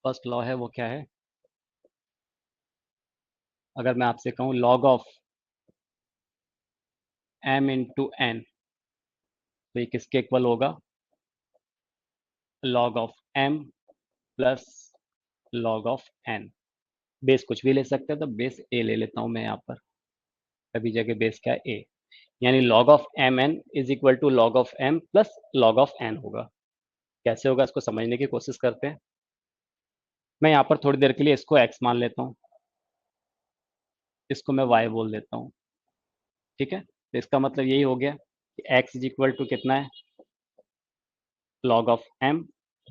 First law है वो क्या है? अगर मैं आपसे कहूँ log of m into n, तो ये किसके इक्वल होगा? Log of m plus log of n। Base कुछ भी ले सकते हैं, तो बेस a ले लेता हूं मैं यहाँ पर। सभी जगह बेस क्या है? a। यानी log of m n is equal to log of m plus log of n होगा। कैसे होगा इसको समझने की कोशिश करते हैं। मैं यहाँ पर थोड़ी देर के लिए इसको x मान लेता हूँ, इसको मैं y बोल देता हूँ। ठीक है, तो इसका मतलब यही हो गया कि x इज इक्वल टू कितना है? Log of m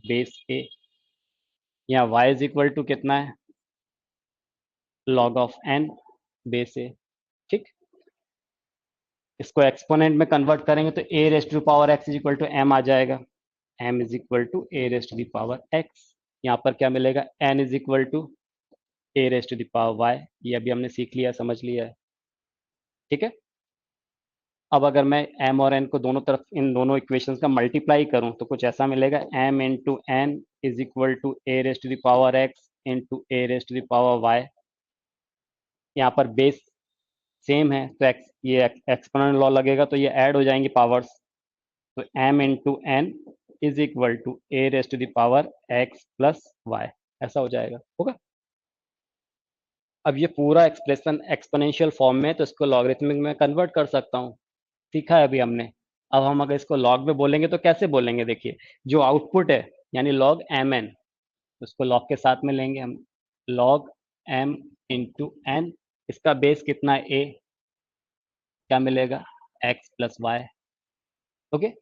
base a। या y इज इक्वल टू कितना है? Log of n base a। ठीक, इसको एक्सपोनेंट में कन्वर्ट करेंगे तो a raised to power x is equal to m आ जाएगा। m is equal to a raised to the power x। यहाँ पर क्या मिलेगा? n is equal to a raised to the power y। ये अभी हमने सीख लिया, समझ लिया है। ठीक है, अब अगर मैं m और n को दोनों तरफ इन दोनों इक्वेशंस का मल्टीप्लाई करूं तो कुछ ऐसा मिलेगा, m into n is equal to a raised to the power x into a raised to the power y। यहाँ पर बेस सेम है तो ये एक्सपोनेंट लॉ लगेगा तो ये ऐड हो जाएंगी पावर्स। तो m into n is equal to a raised to the power x plus y। ऐसा हो जाएगा, होगा। अब ये पूरा एक्सप्रेशन एक्सपोनेंशियल फॉर्म में है, तो इसको लॉगरिथमिक में कन्वर्ट कर सकता हूँ। सीखा है अभी हमने। अब हम अगर इसको लॉग में बोलेंगे तो कैसे बोलेंगे? देखिए, जो आउटपुट है यानी लॉग एम एन, उसको लॉग के साथ में लेंगे हम। लॉग m इंटू एन, इसका बेस कितना है? a। क्या मिलेगा? x plus y. Okay,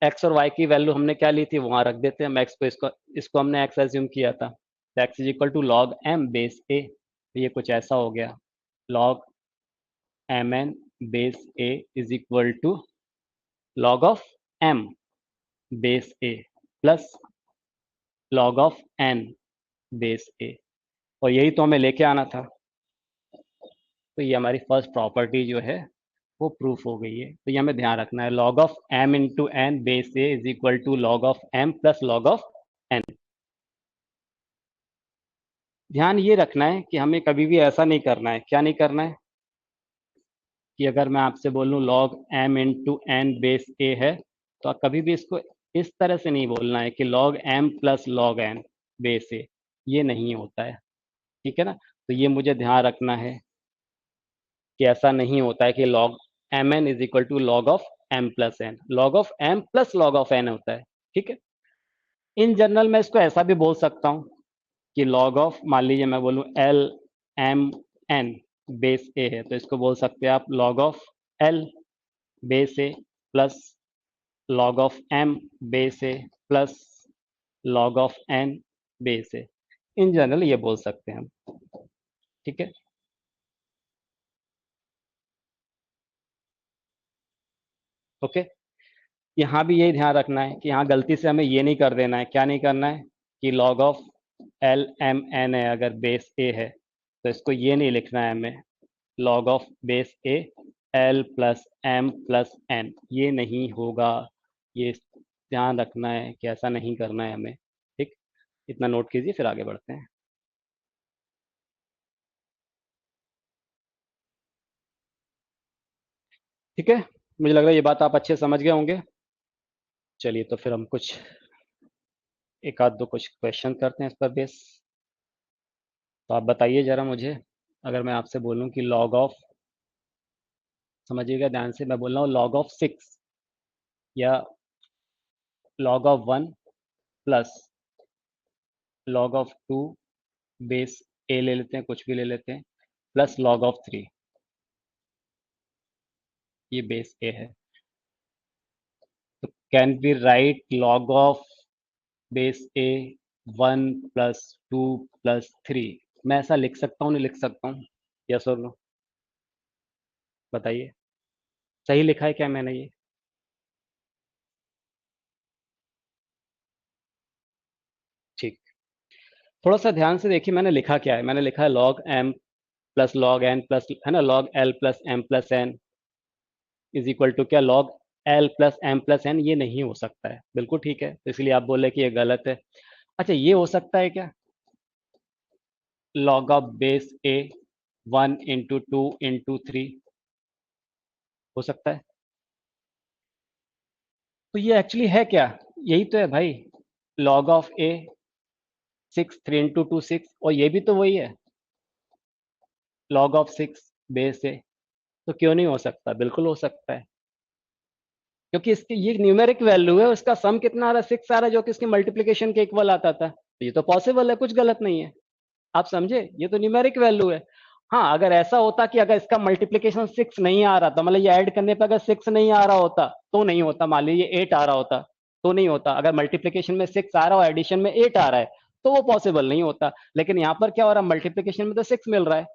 x और y की वैल्यू हमने क्या ली थी वहां रख देते हैं। हम x को इसको हमने x एज्यूम किया था। तो x is equal to log m base a। तो ये कुछ ऐसा हो गया, log m n base a is equal to log of m base a plus log of n base a। और यही तो हमें लेके आना था। तो ये हमारी फर्स्ट प्रॉपर्टी जो है वो प्रूफ हो गई है। तो ये हमें ध्यान रखना है, log of m into n base a is equal to log of m plus log of n। ध्यान ये रखना है कि हमें कभी भी ऐसा नहीं करना है। क्या नहीं करना है? कि अगर मैं आपसे बोलूं log m into n base a है, तो आप कभी भी इसको इस तरह से नहीं बोलना है कि log m plus log n base a। ये नहीं होता है। ठीक है ना, तो ये मुझे ध्यान रखना है कि ऐसा नहीं होता है कि log m n is equal to log of m plus n. Log of m plus log of n होता है। ठीक है, इन जनरल मैं इसको ऐसा भी बोल सकता हूँ कि लॉग ऑफ, मान लीजिए मैं बोलूँ l m n base a है, तो इसको बोल सकते हैं आप log of l base A plus log of m base A plus log of n base a. In general ये बोल सकते हैं हम। ठीक है, ओके। यहाँ भी यही ध्यान रखना है कि यहाँ गलती से हमें ये नहीं कर देना है। क्या नहीं करना है? कि log of l m n है अगर बेस ए है, तो इसको ये नहीं लिखना है हमें log of base a l plus M plus N. ये नहीं होगा। ये ध्यान रखना है कि ऐसा नहीं करना है हमें। ठीक, इतना नोट कीजिए, फिर आगे बढ़ते हैं। ठीक है, मुझे लग रहा है ये बात आप अच्छे समझ गए होंगे। चलिए, तो फिर हम कुछ एक आध दो कुछ क्वेश्चन करते हैं इस पर बेस। तो आप बताइए जरा मुझे, अगर मैं आपसे बोलूं कि लॉग ऑफ, समझिएगा ध्यान से, मैं बोल रहा हूँ लॉग ऑफ 6 या log of 1 plus log of 2 base A ले लेते हैं, कुछ भी ले लेते हैं, प्लस लॉग ऑफ 3, ये बेस ए है। तो can be right log of base A 1 plus 2 plus 3? मैं ऐसा लिख सकता हूँ, नहीं लिख सकता हूँ? यस और नो, बताइए। सही लिखा है क्या मैंने ये? ठीक, थोड़ा सा ध्यान से देखिए मैंने लिखा क्या है। मैंने लिखा है log M plus log N plus, है ना, log L plus M plus N is equal to क्या? Log L plus M plus N. ये नहीं हो सकता है, बिल्कुल ठीक है। तो इसलिए आप बोले कि ये गलत है। अच्छा ये हो सकता है क्या, लॉग ऑफ बेस ए 1 × 2 × 3 हो सकता है। तो ये एक्चुअली है क्या, यही तो है भाई, लॉग ऑफ ए 6 3 × 2 6, और ये भी तो वही है, लॉग ऑफ 6 बेस ए। तो क्यों नहीं हो सकता, बिल्कुल हो सकता है, क्योंकि इसकी ये न्यूमेरिक वैल्यू है, उसका सम कितना आ रहा है, 6 आ रहा है, जो कि इसकी मल्टीप्लीकेशन के इक्वल आता था, तो ये तो पॉसिबल है, कुछ गलत नहीं है। आप समझे, ये तो न्यूमेरिक वैल्यू है। हाँ, अगर ऐसा होता कि अगर इसका मल्टीप्लीकेशन 6 नहीं आ रहा था, मतलब ये ऐड करने पर अगर 6 नहीं आ रहा होता तो नहीं होता, मान लीजिए 8 आ रहा होता तो नहीं होता, अगर मल्टीप्लीकेशन में 6 आ रहा हो, एडिशन में 8 आ रहा है, तो वो पॉसिबल नहीं होता। लेकिन यहाँ पर क्या हो रहा है, मल्टीप्लीकेशन में तो 6 मिल रहा है,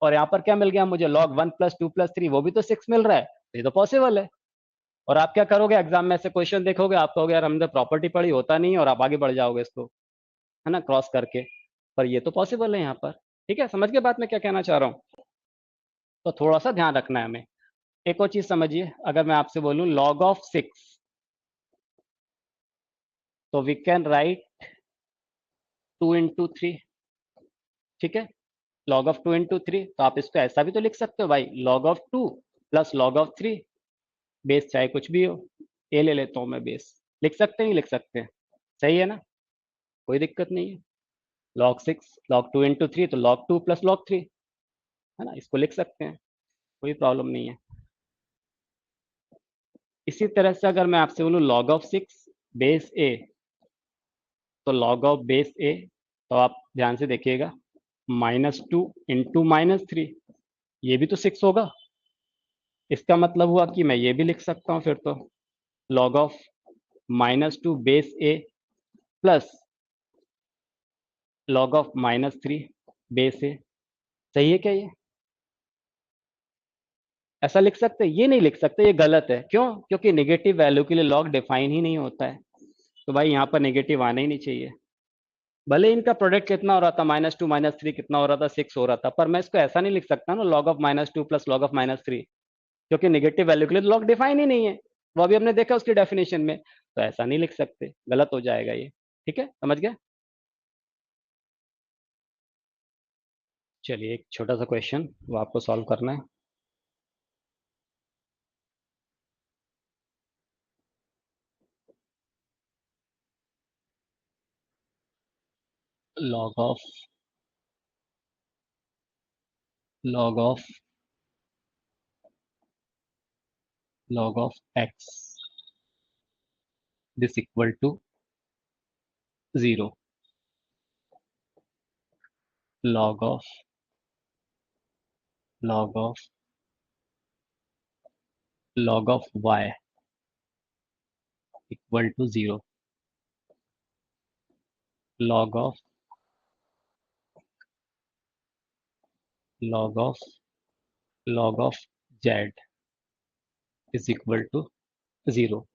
और यहाँ पर क्या मिल गया मुझे, log 1 + 2 + 3, वो भी तो 6 मिल रहा है, तो ये तो पॉसिबल है। और आप क्या करोगे, एग्जाम में ऐसे क्वेश्चन देखोगे, आप कहोगे यार हमने प्रॉपर्टी पढ़ी, होता नहीं है, और आप आगे बढ़ जाओगे इसको, है ना, क्रॉस करके। पर ये तो पॉसिबल है यहाँ पर। ठीक है, समझ के बात मैं क्या कहना चाह रहा हूँ। तो थोड़ा सा ध्यान रखना है हमें। एक और चीज समझिए, अगर मैं आपसे बोलूं log ऑफ 6, तो वी कैन राइट 2 × 3। ठीक है, log ऑफ 2 × 3, तो आप इसको ऐसा भी तो लिख सकते हो भाई, log of 2 + log of 3, base चाहे कुछ भी हो, ए ले लेता हूं मैं बेस, लिख सकते हैं, नहीं लिख सकते हैं, सही है ना, कोई दिक्कत नहीं है। log 6 log 2 × 3, तो log 2 + log 3, है ना, इसको लिख सकते हैं, कोई प्रॉब्लम नहीं है। इसी तरह से अगर मैं आपसे बोलूं log ऑफ 6 बेस ए, तो log ऑफ बेस ए, तो आप ध्यान से देखिएगा, -2 × -3, ये भी तो 6 होगा। इसका मतलब हुआ कि मैं ये भी लिख सकता हूँ फिर तो, log of -2 base A plus log of -3 base A. सही है क्या ये, ऐसा लिख सकते हैं, ये नहीं लिख सकते, ये गलत है। क्यों, क्योंकि नेगेटिव वैल्यू के लिए लॉग डिफाइन ही नहीं होता है, तो भाई यहाँ पर नेगेटिव आना ही नहीं चाहिए। भले इनका प्रोडक्ट कितना हो रहा था, -2 - 3 कितना हो रहा था, 6 हो रहा था, पर मैं इसको ऐसा नहीं लिख सकता ना, log ऑफ -2 + log ऑफ -3, क्योंकि नेगेटिव वैल्यू के लिए लॉग डिफाइन ही नहीं है, वो अभी हमने देखा उसकी डेफिनेशन में, तो ऐसा नहीं लिख सकते, गलत हो जाएगा ये। ठीक है, समझ गए। चलिए एक छोटा सा क्वेश्चन वो आपको सॉल्व करना है। log of log of log of x this equal to 0, log of log of log of y equal to 0, log of log of log of z is equal to 0।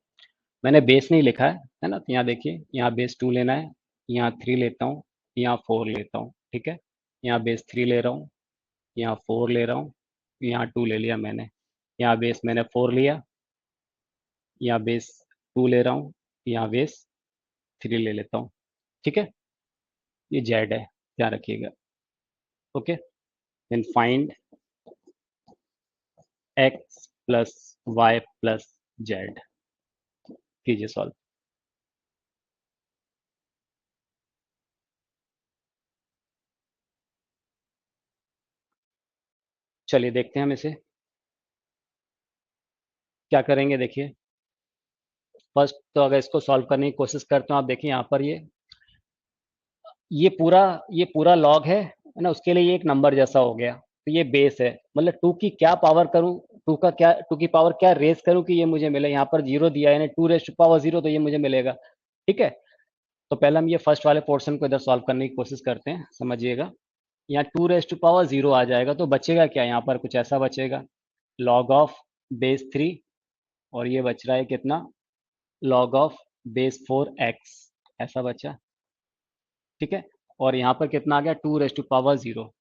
मैंने base नहीं लिखा है ना, तो यहाँ देखिए, यहाँ बेस 2 लेना है, यहाँ 3 लेता हूँ, यहाँ 4 लेता हूँ। ठीक है, यहाँ बेस 3 ले रहा हूँ, यहाँ 4 ले रहा हूँ, यहाँ 2 ले लिया मैंने, यहाँ बेस मैंने 4 लिया, यहाँ बेस 2 ले रहा हूँ, यहाँ बेस 3 ले लेता हूँ। ठीक है, ये जेड है, ध्यान रखिएगा। Okay, then find x plus y plus z, कीजिए सॉल्व। चलिए देखते हैं हम इसे क्या करेंगे। देखिए फर्स्ट तो अगर इसको सॉल्व करने की कोशिश करते हो, आप देखिए यहाँ पर ये पूरा ये पूरा लॉग है ना, उसके लिए ये एक नंबर जैसा हो गया, तो ये बेस है, मतलब 2 की क्या पावर करूं, 2 की पावर क्या रेस करूं कि ये मुझे मिले। यहाँ पर 0 दिया है, 2 रेज़ टू पावर 0, तो ये मुझे मिलेगा। ठीक है, तो पहले हम ये फर्स्ट वाले पोर्शन को इधर सॉल्व करने की कोशिश करते हैं, समझिएगा। यहाँ 2 रेज़ टू पावर 0 आ जाएगा, तो बचेगा क्या, यहाँ पर कुछ ऐसा बचेगा, लॉग ऑफ बेस 3, और ये बच रहा है कितना, लॉग ऑफ बेस 4 x, ऐसा बचा। ठीक है, और यहाँ पर कितना आ गया, 2 रेज़ टू पावर 0,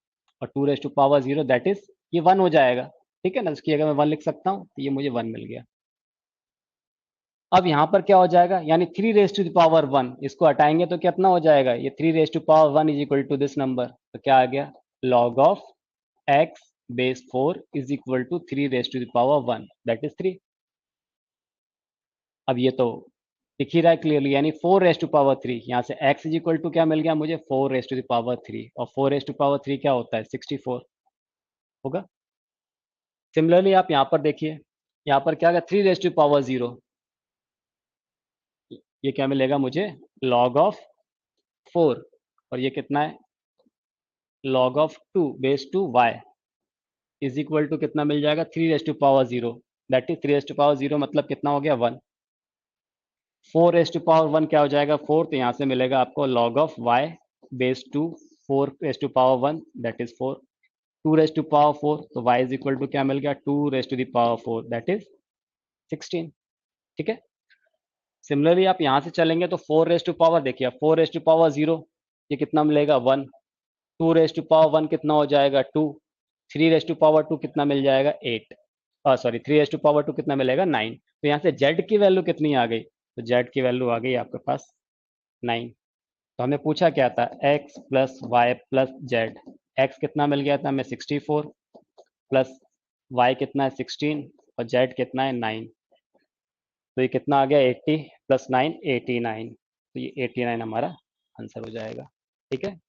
और 2 raised to power 0 that is ये 1 हो जाएगा। ठीक है ना, इसकी अगर मैं 1 लिख सकता हूँ, तो ये मुझे 1 मिल गया। अब यहाँ पर क्या हो जाएगा, यानी 3 रेज टू द पावर 1, इसको हटाएंगे तो कितना हो जाएगा, ये 3 raised to power 1 is equal to this number, तो क्या आ गया, log of x base 4 is equal to 3 raised to the power 1, that is 3। अब ये तो दिख ही रहा है क्लियरली, यानी 4 रेज टू पावर 3, यहाँ से x इज इक्वल टू क्या मिल गया मुझे, 4 रेज टू द पावर 3, और 4 रेज टू पावर 3 क्या होता है, 64 होगा। सिमिलरली आप यहाँ पर देखिए, यहाँ पर क्या होगा, 3 रेज टू पावर 0, ये क्या मिलेगा मुझे, log ऑफ 4, और ये कितना है, log of 2 base two y is equal to कितना मिल जाएगा, 3 raised to power 0, that is 3 raised to power 0 मतलब कितना हो गया, 1। 4 रेज टू पावर 1 क्या हो जाएगा, 4, तो यहाँ से मिलेगा आपको log of y base two 4 raised to power 1, that is 4। 2 raised to power 4, तो y इज इक्वल टू क्या मिल गया, 2 raised to the power 4, that is 16। ठीक है, सिमिलरली आप यहाँ से चलेंगे तो 4 रेज टू पावर, देखिए 4 रेज टू पावर 0, ये कितना मिलेगा, 1। 2 रेज टू पावर 1 कितना हो जाएगा, 2। 3 रेज टू पावर 2 कितना मिल जाएगा, 8। सॉरी 3 रेज टू पावर 2 कितना मिलेगा, 9। तो यहाँ से z की वैल्यू कितनी आ गई, तो z की वैल्यू आ गई आपके पास 9। तो हमें पूछा क्या था, x plus y plus z, x कितना मिल गया था हमें, 64, प्लस y कितना है 16, और z कितना है 9, तो ये कितना आ गया, 80 प्लस 9 89, तो ये 89 हमारा आंसर हो जाएगा। ठीक है।